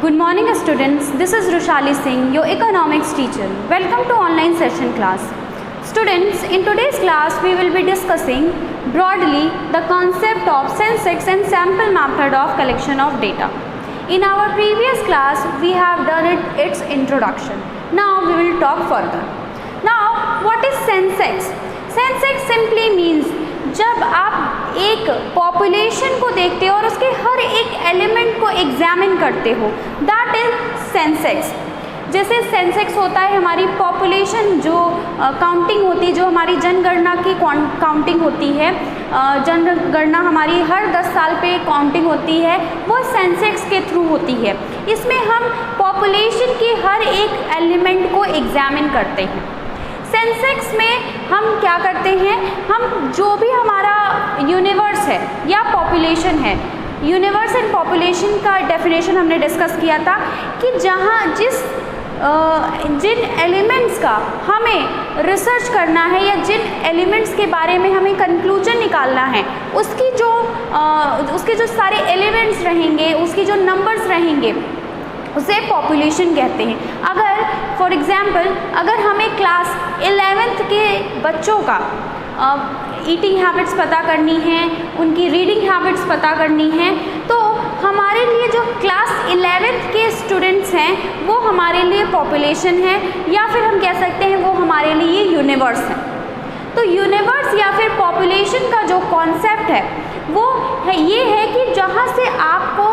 Good morning students, this is Rushali Singh, your economics teacher. Welcome to online session class. Students, in today's class we will be discussing broadly the concept of Sensex and sample method of collection of data. In our previous class we have done its introduction. Now we will talk further. Now what is Sensex? Sensex simply means जब आप एक population को देखते हो और उसके हर एक element को एग्जामिन करते हो, दैट इज सेंसेक्स. जैसे सेंसेक्स होता है हमारी पॉपुलेशन जो काउंटिंग होती है, जो हमारी जनगणना की काउंटिंग होती है, जनगणना हमारी हर 10 साल पे काउंटिंग होती है, वो सेंसेक्स के थ्रू होती है. इसमें हम पॉपुलेशन की हर एक एलिमेंट को एग्जामिन करते हैं. सेंसेक्स में हम क्या करते हैं, हम जो भी हमारा यूनिवर्स है या पॉपुलेशन है, यूनिवर्स एंड पॉपुलेशन का डेफिनेशन हमने डिस्कस किया था कि जहाँ जिन एलिमेंट्स का हमें रिसर्च करना है या जिन एलिमेंट्स के बारे में हमें कंक्लूजन निकालना है, उसके जो सारे एलिमेंट्स रहेंगे, उसकी जो नंबर्स रहेंगे, उसे पॉपुलेशन कहते हैं. अगर फॉर एग्ज़ाम्पल अगर हमें क्लास 11th के बच्चों का ईटिंग हैबिट्स पता करनी है, उनकी रीडिंग हैबिट्स पता करनी है, तो हमारे लिए जो क्लास 11th के स्टूडेंट्स हैं वो हमारे लिए पॉपुलेशन है, या फिर हम कह सकते हैं वो हमारे लिए यूनिवर्स है. तो यूनिवर्स या फिर पॉपुलेशन का जो कॉन्सेप्ट है वो है ये है कि जहाँ से आपको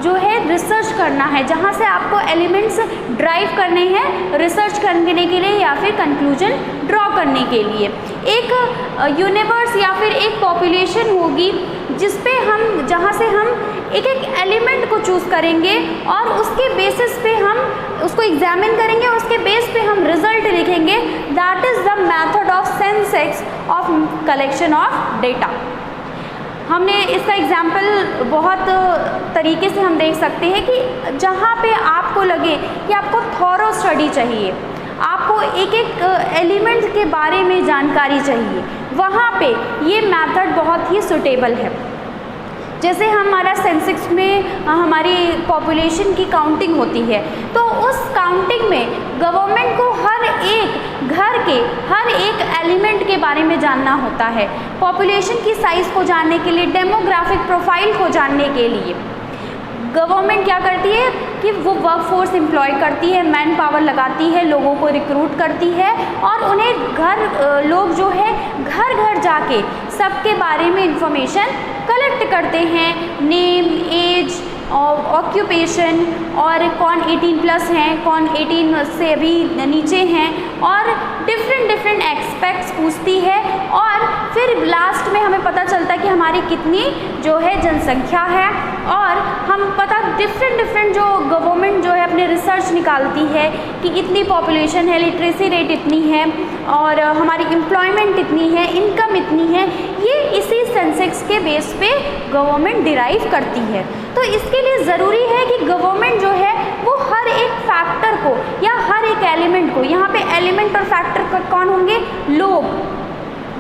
जो है रिसर्च करना है, जहाँ से आपको एलिमेंट्स ड्राइव करने हैं रिसर्च करने के लिए या फिर कंक्लूजन ड्रॉ करने के लिए. एक यूनिवर्स या फिर एक पॉपुलेशन होगी जिस पे हम जहाँ से हम एक एक एलिमेंट को चूज़ करेंगे और उसके बेसिस पे हम उसको एग्जामिन करेंगे और उसके बेस पे हम रिजल्ट लिखेंगे. That is the method of Sensex of collection of data. हमने इसका एग्जाम्पल बहुत तरीके से हम देख सकते हैं कि जहाँ पे आपको लगे कि आपको थॉरो स्टडी चाहिए, आपको एक एक एलिमेंट के बारे में जानकारी चाहिए, वहाँ पे ये मेथड बहुत ही सूटेबल है. जैसे हमारा सेंसेक्स में हमारी पॉपुलेशन की काउंटिंग होती है, तो उस काउंटिंग में गवर्नमेंट को हर एक घर के हर एक एलिमेंट के बारे में जानना होता है. पॉपुलेशन की साइज़ को जानने के लिए, डेमोग्राफिक प्रोफाइल को जानने के लिए गवर्नमेंट क्या करती है कि वो वर्क फोर्स एम्प्लॉय करती है, मैन पावर लगाती है, लोगों को रिक्रूट करती है और उन्हें लोग जो है घर घर जाके सबके बारे में इंफॉर्मेशन कलेक्ट करते हैं. नेम, एज और ऑक्यूपेशन और कौन 18+ हैं, कौन 18 से अभी नीचे हैं, और डिफरेंट एक्सपेक्ट्स पूछती है. और फिर लास्ट में हमें पता चलता है कि हमारी कितनी जो है जनसंख्या है, और हम पता डिफरेंट जो गवर्नमेंट जो है अपने रिसर्च निकालती है कि इतनी पॉपुलेशन है, लिटरेसी रेट इतनी है और हमारी एम्प्लॉयमेंट इतनी है, इनकम इतनी है. ये इसी सेंसेक्स के बेस पे गवर्नमेंट डिराइव करती है. तो इसके लिए ज़रूरी है कि गवर्नमेंट जो है वो हर एक फैक्टर को या हर एक एलिमेंट को, यहाँ पे एलिमेंट और फैक्टर कौन होंगे, लोग,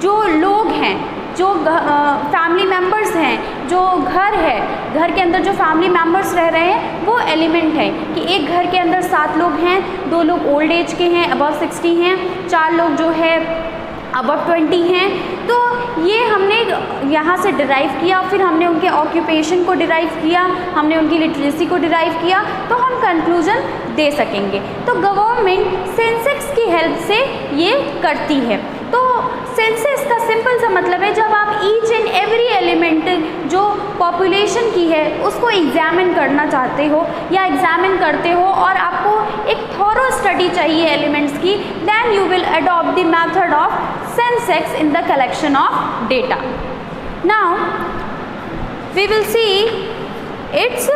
जो लोग हैं, जो फैमिली मेम्बर्स हैं, जो घर है, घर के अंदर जो फैमिली मेम्बर्स रह रहे हैं वो एलिमेंट है. कि एक घर के अंदर 7 लोग हैं, 2 लोग ओल्ड एज के हैं, अबव 60 हैं, 4 लोग जो है अबव 20 हैं. तो ये हमने यहाँ से डिराइव किया, फिर हमने उनके ऑक्यूपेशन को डिराइव किया, हमने उनकी लिटरेसी को डिराइव किया, तो हम कंक्लूजन दे सकेंगे. तो गवर्नमेंट सेंसेक्स की हेल्प से ये करती है. तो सेंसस का सिंपल सा मतलब है जब आप ईच एंड एवरी एलिमेंट जो पॉपुलेशन की है उसको एग्जामिन करना चाहते हो या एग्जामिन करते हो और आपको एक थॉरो स्टडी चाहिए एलिमेंट्स की, then you will adopt the method of census in the collection of data. Now we will see its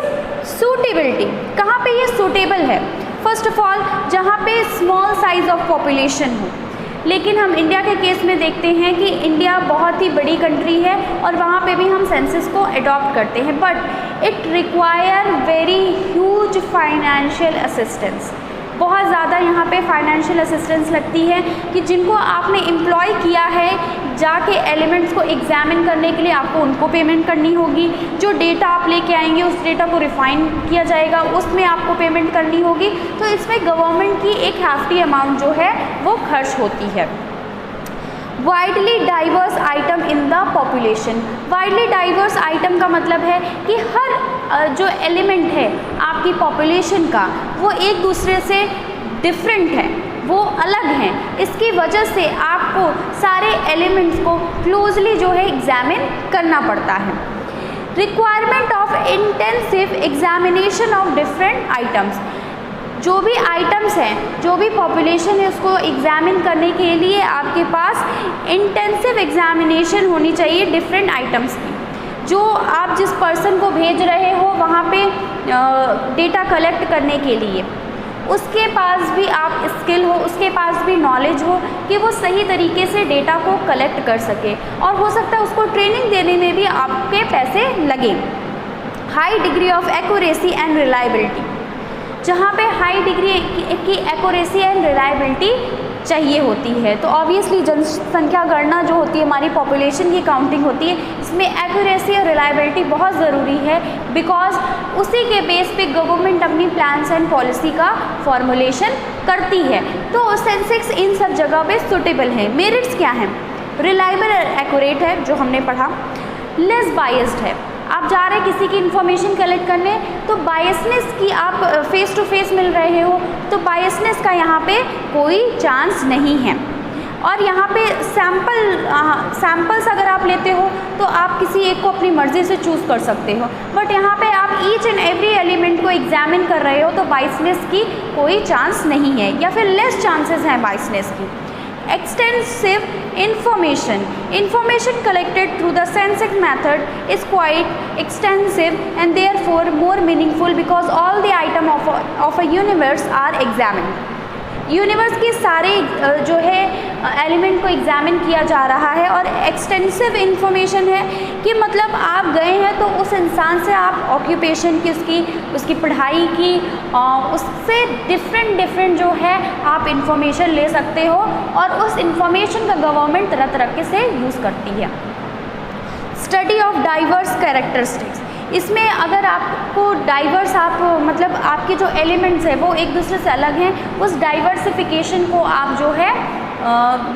suitability. कहाँ पे ये सूटेबल है? फर्स्ट ऑफ ऑल जहाँ पे स्मॉल साइज ऑफ पॉपुलेशन हो. लेकिन हम इंडिया के केस में देखते हैं कि इंडिया बहुत ही बड़ी कंट्री है और वहाँ पे भी हम सेंसस को अडॉप्ट करते हैं, but it require very huge financial assistance. बहुत ज़्यादा यहाँ पे फाइनेंशियल असिस्टेंस लगती है कि जिनको आपने एम्प्लॉय किया है जाके एलिमेंट्स को एग्जामिन करने के लिए आपको उनको पेमेंट करनी होगी। जो डेटा आप लेके आएंगे उस डेटा को रिफाइन किया जाएगा, उसमें आपको पेमेंट करनी होगी। तो इसमें गवर्नमेंट की एक हैफ्टी अमाउंट जो है वो खर्च होती है। Widely diverse item in the population. Widely diverse item का मतलब है कि हर जो एलिमेंट है आपकी पॉपुलेशन का वो एक दूसरे से डिफरेंट है, वो अलग हैं। इसकी वजह से आपको सारे एलिमेंट्स को क्लोजली जो है एग्जामिन करना पड़ता है। Requirement of intensive examination of different items. जो भी आइटम्स हैं, जो भी पॉपुलेशन है, उसको एग्जामिन करने के लिए आपके पास इंटेंसिव एग्जामिनेशन होनी चाहिए डिफरेंट आइटम्स की। जो आप जिस पर्सन को भेज रहे हो वहाँ पे डेटा कलेक्ट करने के लिए, उसके पास भी आप स्किल हो, उसके पास भी नॉलेज हो कि वो सही तरीके से डेटा को कलेक्ट कर सके, और हो सकता है उसको ट्रेनिंग देने में भी आपके पैसे लगे। High degree of accuracy and reliability. जहाँ पे हाई डिग्री की एक्यूरेसी एंड रिलायबिलिटी चाहिए होती है, तो ऑब्वियसली जनसंख्या गणना जो होती है, हमारी पॉपुलेशन की काउंटिंग होती है, इसमें एक्यूरेसी और रिलायबिलिटी बहुत ज़रूरी है, बिकॉज उसी के बेस पे गवर्नमेंट अपनी प्लान्स एंड पॉलिसी का फॉर्मुलेशन करती है। तो सेंसेक्स इन सब जगह पे सुटेबल है। मेरिट्स क्या हैं? रिलायबल एक्यूरेट है, जो हमने पढ़ा। लेस बायस्ड है। आप जा रहे हैं किसी की इन्फॉर्मेशन कलेक्ट करने, तो बायसनेस की आप फेस टू फेस मिल रहे हो, तो बायसनेस का यहाँ पे कोई चांस नहीं है। और यहाँ पे सैम्पल्स अगर आप लेते हो तो आप किसी एक को अपनी मर्ज़ी से चूज़ कर सकते हो, बट यहाँ पे आप ईच एंड एवरी एलिमेंट को एग्जामिन कर रहे हो, तो बायसनेस की कोई चांस नहीं है, या फिर लेस चांसेस हैं बायसनेस की। Extensive information collected through the Sensex method is quite extensive and therefore more meaningful because all the item of a universe are examined. Universe के सारे जो है एलिमेंट को एग्जामिन किया जा रहा है, और एक्सटेंसिव इन्फॉर्मेशन है कि मतलब आप गए हैं तो उस इंसान से आप ऑक्यूपेशन की, उसकी पढ़ाई की, उससे डिफरेंट जो है आप इन्फॉर्मेशन ले सकते हो, और उस इन्फॉर्मेशन का गवर्नमेंट तरह तरह से यूज़ करती है। Study of diverse characteristics. इसमें अगर आपको डाइवर्स मतलब आपके जो एलिमेंट्स हैं वो एक दूसरे से अलग हैं, उस डाइवर्सिफिकेशन को आप जो है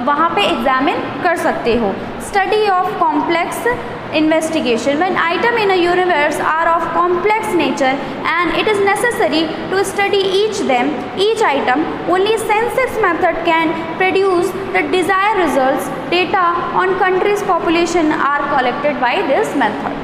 वहाँ पे एग्जामिन कर सकते हो। Study of complex investigation. When item in a universe are of complex nature and it is necessary to study each item, only Sensex method can produce the desired results. Data on country's population are collected by this method.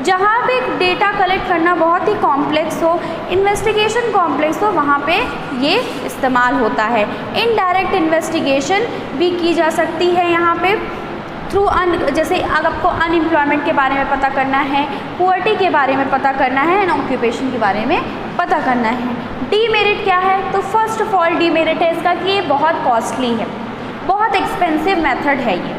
जहाँ पे data collect करना बहुत ही complex हो, investigation complex हो, वहाँ पे ये इस्तेमाल होता है। इनडायरेक्ट इन्वेस्टिगेशन भी की जा सकती है यहाँ पे थ्रू जैसे अगर आपको अनएम्प्लॉयमेंट के बारे में पता करना है, पुअर्टी के बारे में पता करना है, एंड ऑक्यूपेशन के बारे में पता करना है। डीमेरिट क्या है? तो फर्स्ट ऑफ ऑल डीमेरिट है इसका कि ये बहुत कॉस्टली है, बहुत एक्सपेंसिव मेथड है ये।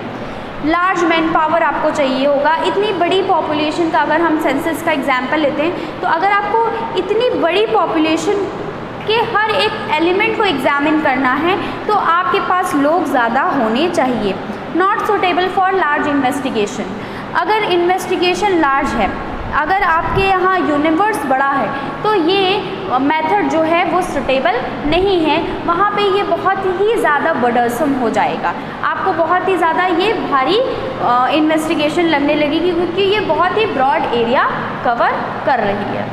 लार्ज मैन पावर आपको चाहिए होगा। इतनी बड़ी पॉपुलेशन का अगर हम सेंसस का एग्जाम्पल लेते हैं, तो अगर आपको इतनी बड़ी पॉपुलेशन के हर एक एलिमेंट को एग्जामिन करना है तो आपके पास लोग ज़्यादा होने चाहिए। Not suitable for large investigation. अगर इन्वेस्टिगेशन लार्ज है, अगर आपके यहाँ यूनिवर्स बड़ा है, तो ये मेथड जो है वो सुटेबल नहीं है। वहाँ पे ये बहुत ही ज़्यादा बर्डनसम हो जाएगा, आपको बहुत ही ज़्यादा ये भारी इन्वेस्टिगेशन लगने लगेगी, क्योंकि ये बहुत ही ब्रॉड एरिया कवर कर रही है।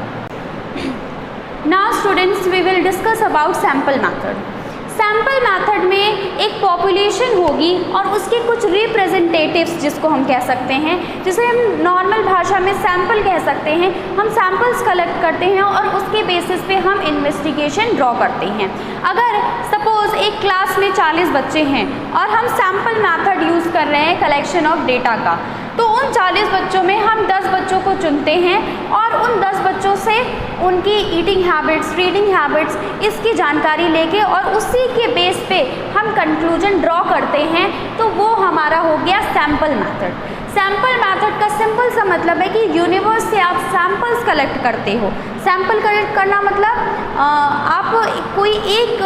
Now students, we will discuss about sample method. Sample method में एक पॉपुलेशन होगी और उसके कुछ रिप्रेजेंटेटिव्स, जिसको हम कह सकते हैं, जिसे हम नॉर्मल भाषा में सैम्पल कह सकते हैं। हम सैम्पल्स कलेक्ट करते हैं और उसके बेसिस पे हम इन्वेस्टिगेशन ड्रॉ करते हैं। अगर सपोज़ एक क्लास में 40 बच्चे हैं और हम सैम्पल मेथड यूज़ कर रहे हैं कलेक्शन ऑफ डेटा का, तो उन 40 बच्चों में हम 10 बच्चों को चुनते हैं और उन 10 बच्चों से उनकी ईटिंग हैबिट्स, रीडिंग हैबिट्स, इसकी जानकारी लेके और उसी के बेस पे हम कंक्लूजन ड्रॉ करते हैं, तो वो हमारा हो गया सैम्पल मेथड। सैंपल मेथड का सिंपल सा मतलब है कि यूनिवर्स से आप सैंपल्स कलेक्ट करते हो। सैंपल कलेक्ट करना मतलब आप कोई एक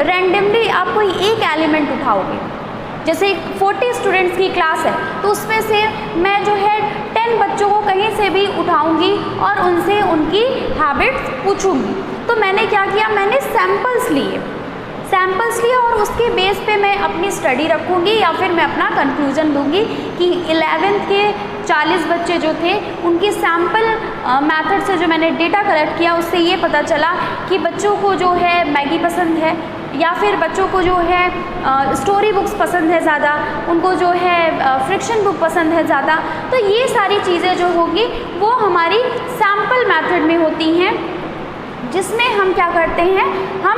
रैंडमली आप कोई एक एलिमेंट उठाओगे। जैसे 40 स्टूडेंट्स की क्लास है तो उसमें से मैं जो है 10 बच्चों को कहीं से भी उठाऊंगी और उनसे उनकी हैबिट्स पूछूंगी। तो मैंने क्या किया, मैंने सैंपल्स लिए और उसके बेस पे मैं अपनी स्टडी रखूँगी या फिर मैं अपना कंक्लूजन दूंगी कि 11th के 40 बच्चे जो थे उनकी सैंपल मेथड से जो मैंने डेटा कलेक्ट किया उससे ये पता चला कि बच्चों को जो है मैगी पसंद है या फिर बच्चों को जो है स्टोरी बुक्स पसंद है ज़्यादा, उनको जो है फ्रिक्शन बुक पसंद है ज़्यादा। तो ये सारी चीज़ें जो होगी वो हमारी सैंपल मेथड में होती हैं, जिसमें हम क्या करते हैं, हम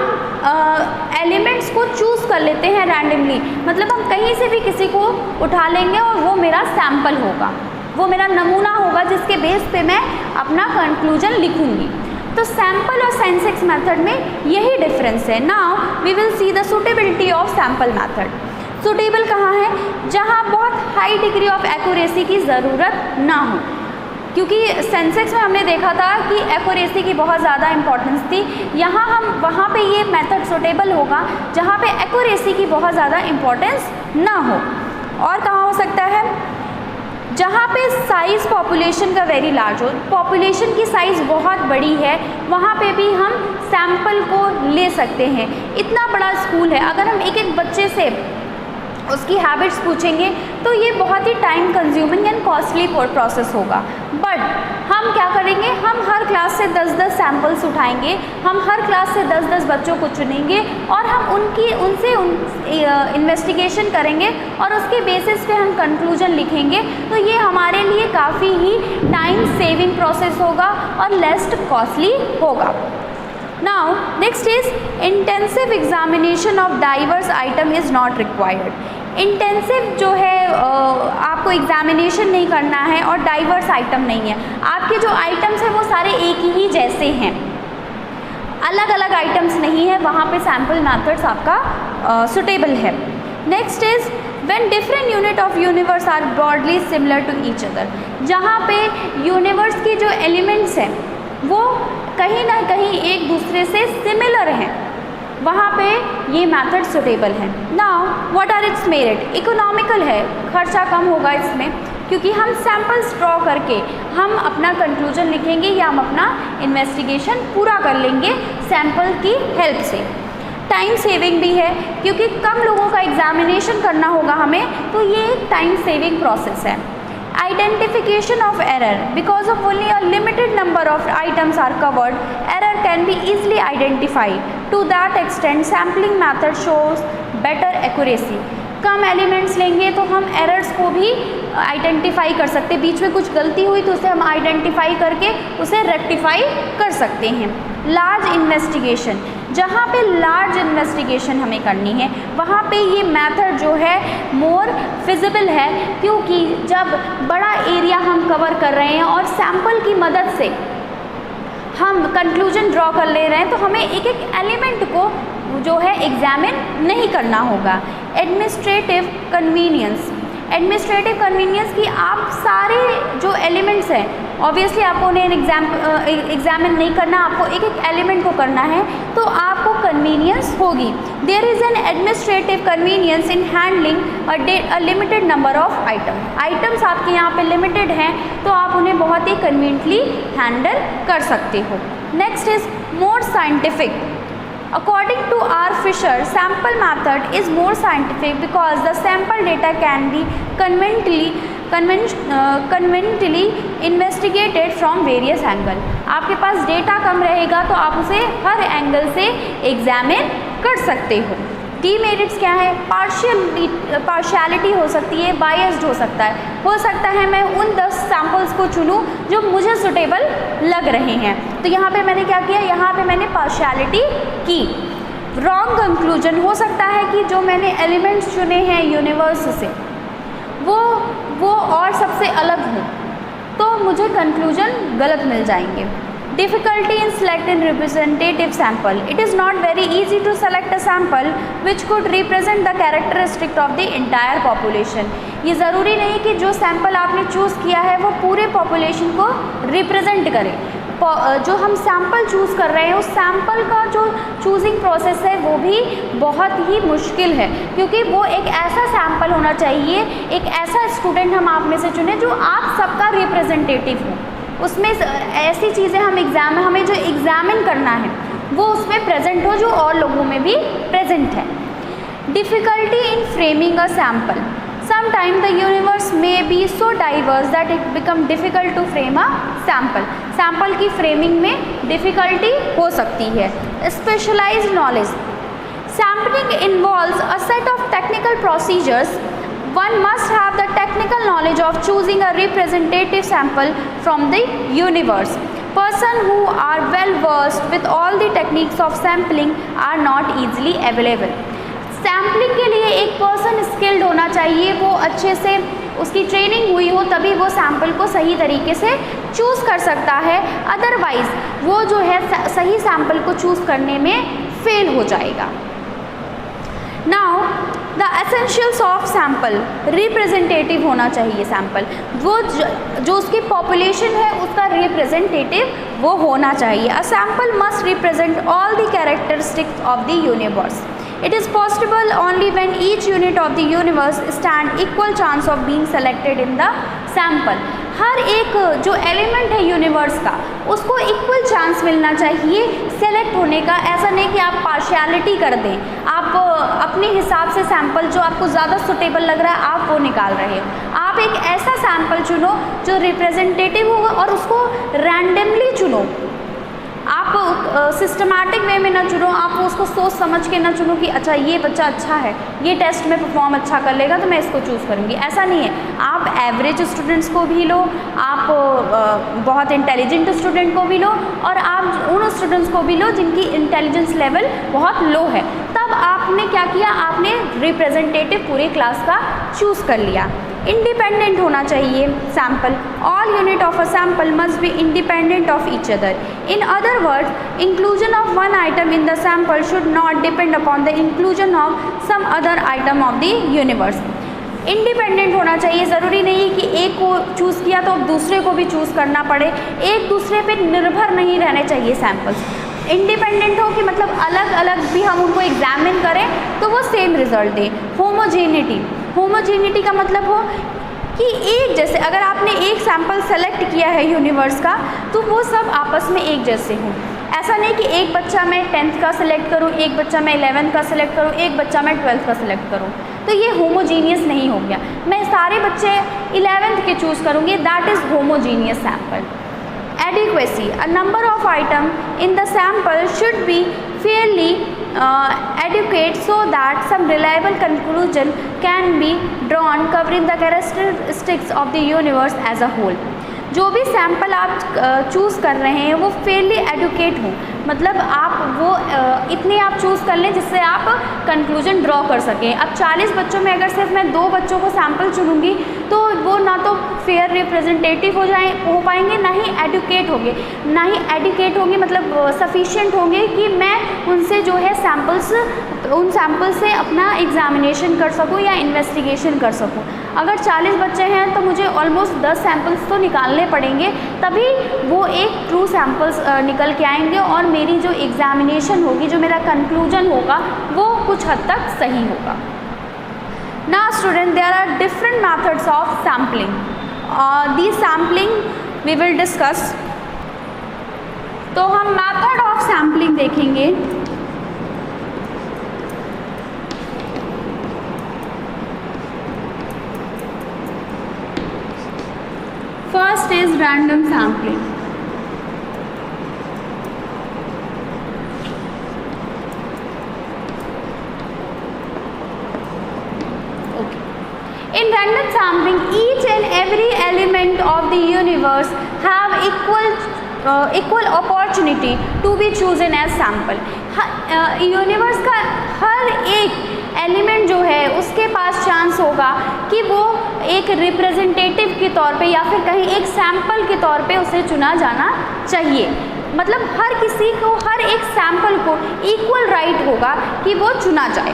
एलिमेंट्स को चूज़ कर लेते हैं रैंडमली। मतलब हम कहीं से भी किसी को उठा लेंगे और वो मेरा सैंपल होगा, वो मेरा नमूना होगा जिसके बेस पे मैं अपना कंक्लूजन लिखूंगी। तो सैंपल और सेंसेक्स मेथड में यही डिफरेंस है। Now we will see the suitability of sample method. Suitable कहाँ है, जहाँ बहुत हाई डिग्री ऑफ एक्यूरेसी की ज़रूरत ना हो, क्योंकि सेंसेक्स में हमने देखा था कि एक्यूरेसी की बहुत ज़्यादा इंपॉर्टेंस थी। यहाँ हम वहाँ पे ये मेथड सूटेबल होगा जहाँ पे एक्यूरेसी की बहुत ज़्यादा इंपॉर्टेंस ना हो। और कहाँ हो सकता है, जहाँ पे साइज़ पॉपुलेशन का वेरी लार्ज हो, पॉपुलेशन की साइज़ बहुत बड़ी है, वहाँ पे भी हम सैंपल को ले सकते हैं। इतना बड़ा स्कूल है, अगर हम एक एक बच्चे से उसकी हैबिट्स पूछेंगे तो ये बहुत ही time consuming and costly process होगा। बट हम क्या करेंगे, हम हर क्लास से 10-10 सैंपल्स उठाएंगे, हम हर क्लास से 10-10 बच्चों को चुनेंगे और हम उनसे इन्वेस्टिगेशन करेंगे और उसके बेसिस पे हम कंक्लूजन लिखेंगे। तो ये हमारे लिए काफ़ी ही टाइम सेविंग प्रोसेस होगा और लेस कॉस्टली होगा। Now next is intensive examination of diverse item is not required. Intensive जो है आपको एग्जामिनेशन नहीं करना है और डाइवर्स आइटम नहीं है। आपके जो आइटम्स हैं वो सारे एक ही जैसे हैं, अलग अलग आइटम्स नहीं है, वहाँ पे सैम्पल मेथड्स आपका सुटेबल है। Next is when different unit of universe are broadly similar to each other, जहाँ पे यूनिवर्स की जो एलिमेंट्स हैं वो कहीं ना कहीं एक दूसरे से सिमिलर हैं, वहाँ पे ये मेथड सुटेबल है। Now what are its merit, economical है, खर्चा कम होगा इसमें क्योंकि हम सैम्पल्स ड्रॉ करके हम अपना कंक्लूजन लिखेंगे या हम अपना इन्वेस्टिगेशन पूरा कर लेंगे सैम्पल की हेल्प से। टाइम सेविंग भी है क्योंकि कम लोगों का एग्जामिनेशन करना होगा हमें, तो ये एक टाइम सेविंग प्रोसेस है। Identification of error, because of only a limited number of items are covered, error can be easily identified. To that extent, sampling method shows better accuracy. Come elements लेंगे तो हम errors को भी identify कर सकते हैं, बीच में कुछ गलती हुई तो उसे हम आइडेंटिफाई करके उसे रेक्टिफाई कर सकते हैं। लार्ज इन्वेस्टिगेशन, जहाँ पे लार्ज इन्वेस्टिगेशन हमें करनी है वहाँ पे ये मेथड जो है मोर फिजिबल है, क्योंकि जब बड़ा एरिया हम कवर कर रहे हैं और सैंपल की मदद से हम कंक्लूजन ड्रॉ कर ले रहे हैं तो हमें एक एक एलिमेंट को जो है एग्जामिन नहीं करना होगा। एडमिनिस्ट्रेटिव कन्वीनियंस, एडमिनिस्ट्रेटिव कन्वीनियंस की आप सारे जो एलिमेंट्स हैं ऑब्वियसली आपको उन्हें एग्जामिन नहीं करना, आपको एक एक एलिमेंट को करना है तो आपको कन्वीनियंस होगी। There is an administrative convenience in handling a limited number of items आपके यहाँ पे लिमिटेड हैं तो आप उन्हें बहुत ही कन्वीनियंटली हैंडल कर सकते हो। Next is more scientific. According to R. Fisher, sample method is more scientific because the sample data can be conveniently investigated from various angles. आपके पास डेटा कम रहेगा तो आप उसे हर एंगल से एग्जामिन कर सकते हो। डीमेरिट्स क्या है, पार्शियलिटी हो सकती है, बायस्ड हो सकता है मैं उन 10 सैम्पल्स को चुनूँ जो मुझे सुटेबल लग रहे हैं, तो यहाँ पे मैंने क्या किया, यहाँ पे मैंने पार्शियलिटी की। रॉन्ग कंक्लूजन हो सकता है कि जो मैंने एलिमेंट्स चुने हैं यूनिवर्स से वो और सबसे अलग हो तो मुझे कंक्लूजन गलत मिल जाएंगे। Difficulty in selecting representative sample. It is not very easy to select a sample which could represent the characteristic of the entire population. ये ज़रूरी नहीं कि जो सैम्पल आपने चूज़ किया है वो पूरे पॉपुलेशन को रिप्रेजेंट करे. जो हम सैम्पल चूज़ कर रहे हैं उस सैम्पल का जो चूजिंग प्रोसेस है वो भी बहुत ही मुश्किल है, क्योंकि वो एक ऐसा सैम्पल होना चाहिए, एक ऐसा स्टूडेंट हम आप में से चुने जो आप सबका रिप्रेजेंटेटिव हो. उसमें ऐसी चीज़ें हमें जो एग्जामिन करना है वो उसमें प्रेजेंट हो जो और लोगों में भी प्रेजेंट है. Difficulty in framing a sample. Sometimes the universe may be so diverse that it become difficult to frame a sample. Sample की फ्रेमिंग में डिफ़िकल्टी हो सकती है. Specialized knowledge. Sampling involves a set of technical procedures. One must have the technical knowledge of choosing a representative sample from the universe. Person who are well versed with all the techniques of sampling are not easily available. Sampling के लिए एक person skilled होना चाहिए, वो अच्छे से उसकी training हुई हो तभी वो सैम्पल को सही तरीके से चूज़ कर सकता है, अदरवाइज़ वो जो है सही सैम्पल को चूज़ करने में फेल हो जाएगा. Now the essentials of sample. Representative होना चाहिए सैम्पल, वो जो उसकी पॉपुलेशन है उसका रिप्रेजेंटेटिव वो होना चाहिए. अ sample must represent all the characteristics of the universe. It is possible only when each unit of the universe stand equal chance of being selected in the sample. हर एक जो एलिमेंट है universe का उसको equal chance मिलना चाहिए select होने का. ऐसा नहीं कि आप पार्शियलिटी कर दें, आप अपने हिसाब से सैम्पल जो आपको ज़्यादा सुटेबल लग रहा है आप वो निकाल रहे हो. आप एक ऐसा सैम्पल चुनो जो रिप्रेजेंटेटिव होगा और उसको रैंडमली चुनो. आप सिस्टमैटिक वे में ना चुनो, आप उसको सोच समझ के ना चुनो कि अच्छा ये बच्चा अच्छा है, ये टेस्ट में परफॉर्म अच्छा कर लेगा तो मैं इसको चूज़ करूँगी. ऐसा नहीं है. आप एवरेज स्टूडेंट्स को भी लो, आप बहुत इंटेलिजेंट स्टूडेंट को भी लो और आप उन स्टूडेंट्स को भी लो जिनकी इंटेलिजेंस लेवल बहुत लो है. तब आपने क्या किया, आपने रिप्रेजेंटेटिव पूरे क्लास का चूज़ कर लिया. इंडिपेंडेंट होना चाहिए sample. All unit of a sample must be independent of each other. In other words, inclusion of one item in the sample should not depend upon the inclusion of some other item of the universe. Independent होना चाहिए. ज़रूरी नहीं कि एक को choose किया तो दूसरे को भी चूज़ करना पड़े. एक दूसरे पे निर्भर नहीं रहने चाहिए सैम्पल्स. इंडिपेंडेंट हो कि मतलब अलग अलग भी हम उनको एग्जामिन करें तो वो सेम रिजल्ट दें. होमोजेनिटी. होमोजेनिटी का मतलब हो कि एक जैसे, अगर आपने एक सैम्पल सेलेक्ट किया है यूनिवर्स का तो वो सब आपस में एक जैसे हों. ऐसा नहीं कि एक बच्चा मैं 10th का सिलेक्ट करूँ, एक बच्चा मैं 11th का सिलेक्ट करूँ, एक बच्चा मैं 12th का सिलेक्ट करूँ, तो ये होमोजीनियस नहीं हो गया. मैं सारे बच्चे 11th के चूज़ करूँगी, that is homogeneous sample. Adequacy. A number of items in the sample should be fairly adequate so that some reliable conclusion can be drawn covering the characteristics of the universe as a whole. जो भी sample आप choose कर रहे हैं वो Fairlie educate हो, मतलब आप वो इतने आप चूज़ कर लें जिससे आप कंक्लूजन ड्रॉ कर सकें. अब 40 बच्चों में अगर सिर्फ मैं 2 बच्चों को सैम्पल चुनूँगी तो वो ना तो फेयर रिप्रेजेंटेटिव हो पाएंगे, ना ही एडुकेट होंगे, मतलब सफिशिएंट होंगे कि मैं उनसे जो है उन सैम्पल से अपना एग्जामिनेशन कर सकूँ या इन्वेस्टिगेशन कर सकूँ. अगर 40 बच्चे हैं तो मुझे ऑलमोस्ट 10 सैम्पल्स तो निकालने पड़ेंगे, तभी वो एक ट्रू सैम्पल्स निकल के आएंगे और मेरी जो एग्जामिनेशन होगी, जो मेरा कंक्लूजन होगा वो कुछ हद तक सही होगा. Now student, there are different methods of sampling. These sampling we will discuss. तो हम method of sampling देखेंगे. First is random sampling. In random sampling, each and every element of the universe have equal opportunity to be chosen as sample. Universe का हर एक element जो है उसके पास chance होगा कि वो एक रिप्रेजेंटेटिव के तौर पे या फिर कहीं एक सैम्पल के तौर पे उसे चुना जाना चाहिए. मतलब हर किसी को, हर एक सैंपल को इक्वल राइट होगा कि वो चुना जाए।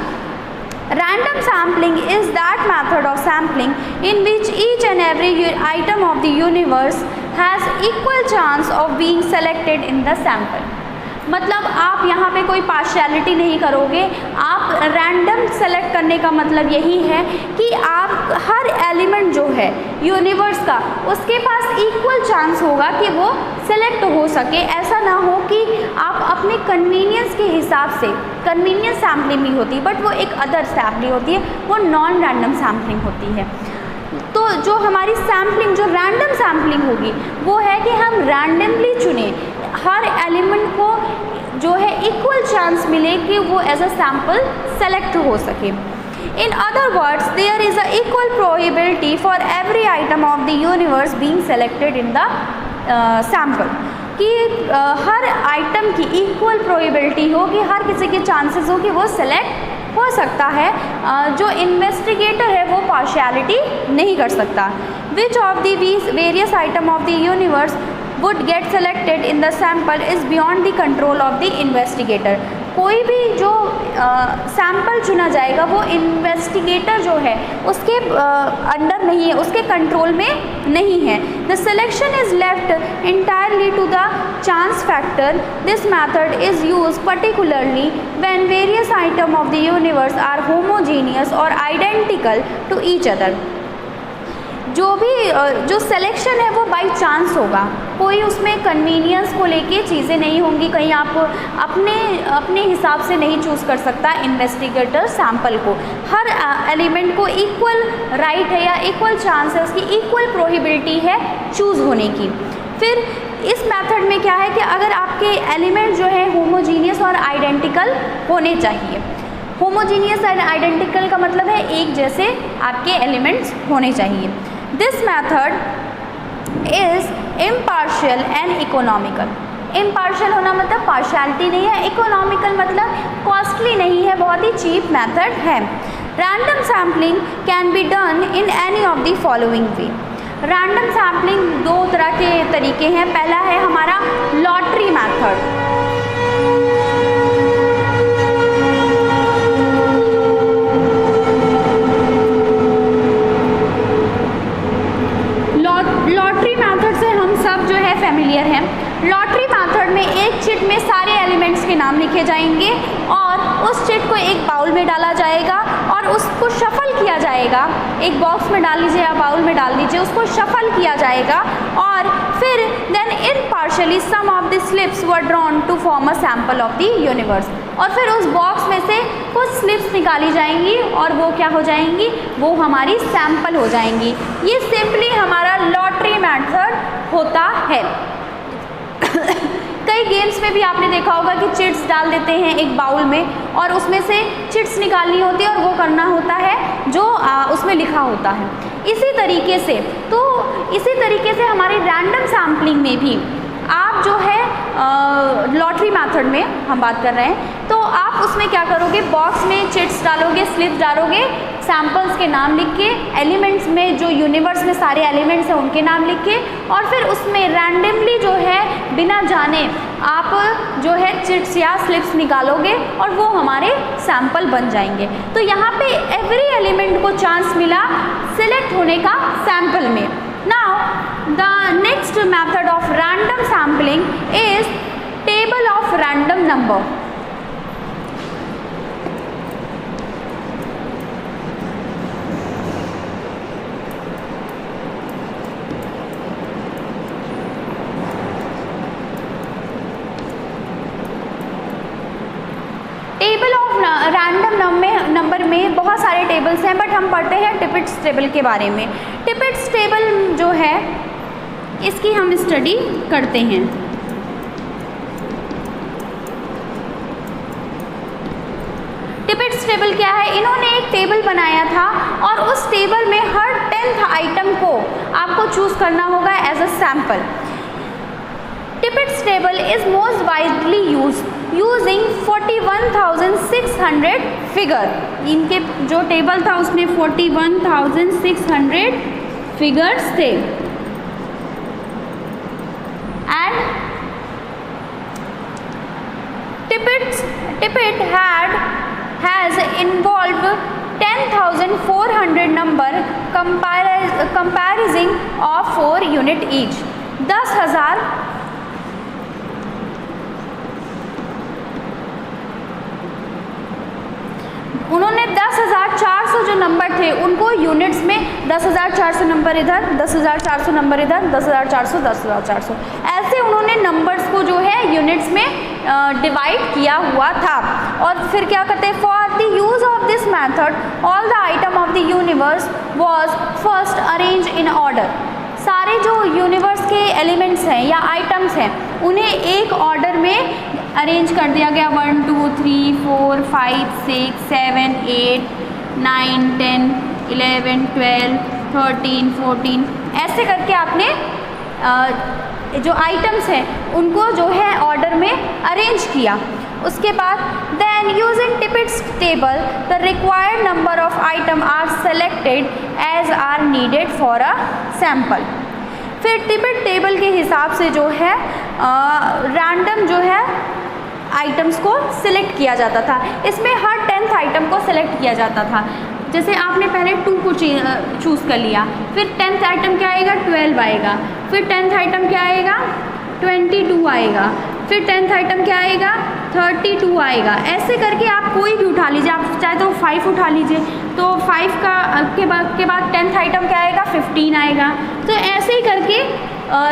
Random sampling is that method of sampling in which each and every item of the universe has equal chance of being selected in the sample। मतलब आप यहाँ पे कोई पार्शियलिटी नहीं करोगे, आप रैंडम सेलेक्ट करने का मतलब यही है कि आप हर एलिमेंट जो है यूनिवर्स का, उसके पास इक्वल चांस होगा कि वो सेलेक्ट हो सके। ऐसा ना हो कि आप अपने कन्वीनियंस के हिसाब से, कन्वीनियंस सैम्पलिंग भी होती है बट वो एक अदर सैम्पलिंग होती है, वो नॉन रैंडम सैम्पलिंग होती है। तो जो हमारी सैम्पलिंग, जो रैंडम सैम्पलिंग होगी वो है कि हम रैंडमली चुने, हर एलिमेंट को जो है इक्वल चांस मिले कि वो एज अ सैम्पल सेलेक्ट हो सके। In other words there is a equal probability for every item of the universe being selected in the sample, कि हर आइटम की इक्वल प्रोबेबिलिटी हो कि हर किसी के चांसेस हो कि वो सेलेक्ट हो सकता है। जो इन्वेस्टिगेटर है वो पार्शियलिटी नहीं कर सकता। Which of the various item of the universe would get selected in the sample is beyond the control of the investigator। कोई भी जो सैम्पल चुना जाएगा वो इन्वेस्टिगेटर जो है उसके अंडर नहीं है, उसके कंट्रोल में नहीं है। The selection is left entirely to the chance factor. This method is use particularly when various item of the universe are homogeneous और आइडेंटिकल टू ईच अदर। जो भी जो सिलेक्शन है वो बाई चांस होगा, कोई उसमें कन्वीनियंस को लेके चीज़ें नहीं होंगी, कहीं आप अपने हिसाब से नहीं चूज़ कर सकता इन्वेस्टिगेटर सैंपल को। हर एलिमेंट को इक्वल राइट है या इक्वल चांस है, उसकी इक्वल प्रोबेबिलिटी है चूज़ होने की। फिर इस मेथड में क्या है कि अगर आपके एलिमेंट जो है होमोजीनियस और आइडेंटिकल होने चाहिए। होमोजीनियस एंड आइडेंटिकल का मतलब है एक जैसे आपके एलिमेंट्स होने चाहिए। This method is impartial and economical. Impartial होना मतलब पार्शियलिटी नहीं है, इकोनॉमिकल मतलब कॉस्टली नहीं है, बहुत ही चीप मेथड है। Random sampling can be done in any of the following way. Random sampling दो तरह के तरीके हैं। पहला है हमारा लॉटरी मैथड। लॉटरी मैथड से हम सब जो है फेमिलियर हैं। लॉटरी मैथड में एक चिट में सारे एलिमेंट्स के नाम लिखे जाएंगे और उस चिट को एक बाउल में डाला जाएगा और उसको शफल किया जाएगा। एक बॉक्स में डाल लीजिए या बाउल में डाल दीजिए, उसको शफल किया जाएगा और फिर then impartially some of the slips were drawn to form a sample of the universe. और फिर उस बॉक्स में से कुछ स्लिप्स निकाली जाएंगी और वो क्या हो जाएंगी, वो हमारी सैम्पल हो जाएंगी। ये सिंपली हमारा लॉटरी मेथड होता है। कई गेम्स में भी आपने देखा होगा कि चिट्स डाल देते हैं एक बाउल में और उसमें से चिट्स निकालनी होती है और वो करना होता है जो उसमें लिखा होता है। इसी तरीके से हमारे रैंडम सैम्पलिंग में भी आप जो है लॉटरी मेथड में हम बात कर रहे हैं, तो आप उसमें क्या करोगे, बॉक्स में चिट्स डालोगे, स्लिप्स डालोगे, सैम्पल्स के नाम लिख के, एलिमेंट्स में जो यूनिवर्स में सारे एलिमेंट्स हैं उनके नाम लिख के, और फिर उसमें रैंडमली जो है बिना जाने आप जो है चिट्स या स्लिप्स निकालोगे और वो हमारे सैम्पल बन जाएंगे। तो यहाँ पे एवरी एलिमेंट को चांस मिला सिलेक्ट होने का सैम्पल में। Now the next method of random sampling is table of random number। Table of random number में बहुत सारे टेबल्स हैं, बट हम पढ़ते हैं टिपिट्स टेबल के बारे में। टिपिट्स टेबल जो है इसकी हम स्टडी करते हैं। टिपिट्स टेबल क्या है, इन्होंने एक टेबल बनाया था और उस टेबल में हर 10th आइटम को आपको चूज करना होगा as a sample. Tippett's table is most widely using 41,600 figure. इनके जो टेबल था उसमें 41,600 फिगर्स थे। And Tippett has involved 10,400 number comprising of 4 unit each. 10,000 उन्होंने 10,400 जो नंबर थे उनको यूनिट्स में 10,400 नंबर इधर, 10,400 नंबर इधर, 10,400, 10,400 ऐसे उन्होंने नंबर्स को जो है यूनिट्स में डिवाइड किया हुआ था। और फिर क्या करते हैं, for the use of this method all the item of the universe was first arrange in order. सारे जो यूनिवर्स के एलिमेंट्स हैं या आइटम्स हैं उन्हें एक ऑर्डर में अरेंज कर दिया गया, 1 2 3 4 5 6 7 8 9 10 11 12 13 14 ऐसे करके आपने जो आइटम्स हैं उनको जो है ऑर्डर में अरेंज किया। उसके बाद then using Tippett's table the required number of item are selected as are needed for a sample. फिर टिपिट टेबल के हिसाब से जो है रैंडम जो है आइटम्स को सिलेक्ट किया जाता था। इसमें हर 10th आइटम को सिलेक्ट किया जाता था। जैसे आपने पहले 2 को चूज़ कर लिया, फिर 10th आइटम क्या आएगा, 12 आएगा, फिर 10th आइटम क्या आएगा, 22 आएगा, फिर 10th आइटम क्या आएगा, 32 आएगा। ऐसे करके आप कोई भी उठा लीजिए, आप चाहे तो 5 उठा लीजिए, तो 5 के बाद 10th आइटम क्या आएगा, 15 आएगा। तो ऐसे ही करके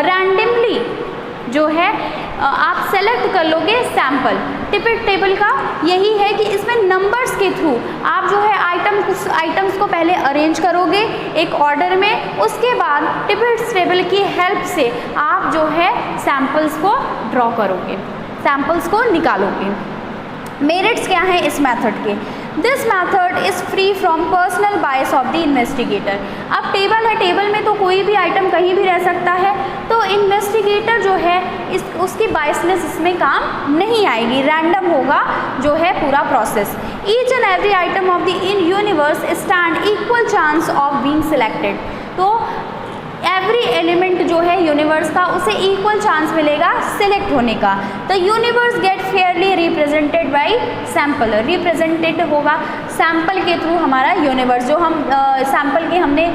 रैंडमली जो है आप सेलेक्ट कर लोगे सैम्पल। टिपिट टेबल का यही है कि इसमें नंबर्स के थ्रू आप जो है आइटम्स को पहले अरेंज करोगे एक ऑर्डर में, उसके बाद टिपिट टेबल की हेल्प से आप जो है सैम्पल्स को ड्रॉ करोगे, सैम्पल्स को निकालोगे। मेरिट्स क्या हैं इस मेथड के, this method is free from personal bias of the investigator. अब टेबल है, टेबल में तो कोई भी आइटम कहीं भी रह सकता है, तो इन्वेस्टिगेटर जो है उसकी बायसनेस इसमें काम नहीं आएगी, रैंडम होगा जो है पूरा process. Each and every item of the in universe stand equal chance of being selected. तो एवरी एलिमेंट जो है यूनिवर्स का उसे इक्वल चांस मिलेगा सिलेक्ट होने का। The universe get fairly represented by sample, represented होगा सैम्पल के थ्रू हमारा यूनिवर्स। जो हम सैम्पल के हमने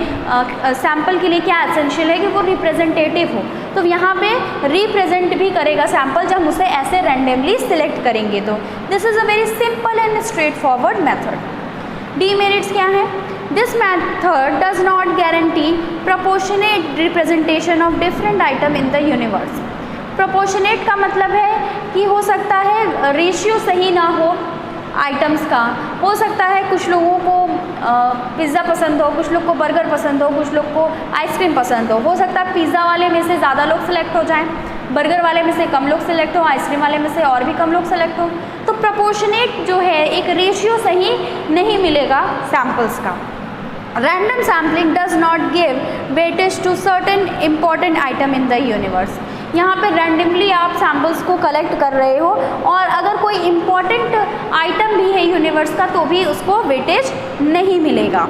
सैम्पल के लिए क्या एसेंशियल है कि वो रिप्रेजेंटेटिव हो, तो यहाँ पे रिप्रेजेंट भी करेगा सैम्पल जब हम उसे ऐसे रैंडमली सिलेक्ट करेंगे। तो this is a very simple and straight forward method. Demerits क्या है, this method does not guarantee proportionate representation of different item in the universe. Proportionate का मतलब है कि हो सकता है रेशियो सही ना हो आइटम्स का, हो सकता है कुछ लोगों को पिज़्ज़ा पसंद हो, कुछ लोग को बर्गर पसंद हो, कुछ लोग को आइसक्रीम पसंद हो सकता है पिज़्ज़ा वाले में से ज़्यादा लोग सेलेक्ट हो जाएं, बर्गर वाले में से कम लोग सेलेक्ट हो, आइसक्रीम वाले में से और भी कम लोग सेलेक्ट हो। तो प्रोपोर्शनेट जो है एक रेशियो सही नहीं मिलेगा सैम्पल्स का। Random sampling does not give weightage to certain important item in the universe. यहाँ पे रैंडमली आप सैम्पल्स को कलेक्ट कर रहे हो और अगर कोई इम्पॉर्टेंट आइटम भी है यूनिवर्स का तो भी उसको वेटेज नहीं मिलेगा।